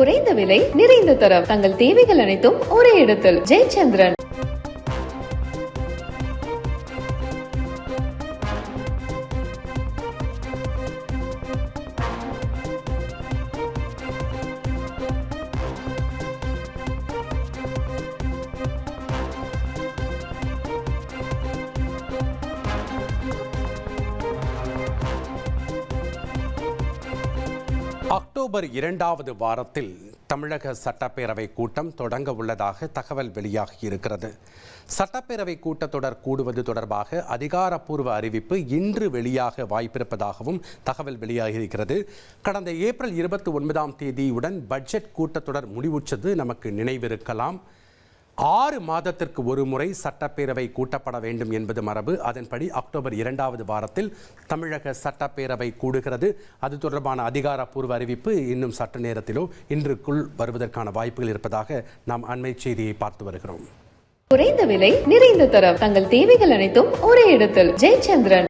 குறைந்த விலை நிறைந்த தரம் தங்கள் தேவைகள் அனைத்தும் ஒரே இடத்தில் ஜெயச்சந்திரன். அக்டோபர் 2வது வாரத்தில் தமிழக சட்டப்பேரவை கூட்டம் தொடங்க உள்ளதாக தகவல் வெளியாகியிருக்கிறது. சட்டப்பேரவை கூட்டத்தொடர் கூடுவது தொடர்பாக அதிகாரப்பூர்வ அறிவிப்பு இன்று வெளியாக வாய்ப்பிருப்பதாகவும் தகவல் வெளியாகியிருக்கிறது. கடந்த ஏப்ரல் 29ஆம் தேதியுடன் பட்ஜெட் கூட்டத்தொடர் முடிவுற்றது நமக்கு நினைவிருக்கலாம். 6 மாதத்திற்கு ஒரு முறை சட்டப்பேரவை கூட்டப்பட வேண்டும் என்பது மரபு. அதன்படி அக்டோபர் 2வது வாரத்தில் தமிழக சட்டப்பேரவை கூடுகிறது. அது தொடர்பான அதிகாரப்பூர்வ அறிவிப்பு இன்னும் சற்று நேரத்திலோ இன்றுக்குள் வருவதற்கான வாய்ப்புகள் இருப்பதாக நாம் அண்மை செய்தியை பார்த்து வருகிறோம். குறைந்த விலை நிறைந்த தரம் தங்கள் தேவைகள் அனைத்தும் ஒரே இடத்தில் ஜெயச்சந்திரன்.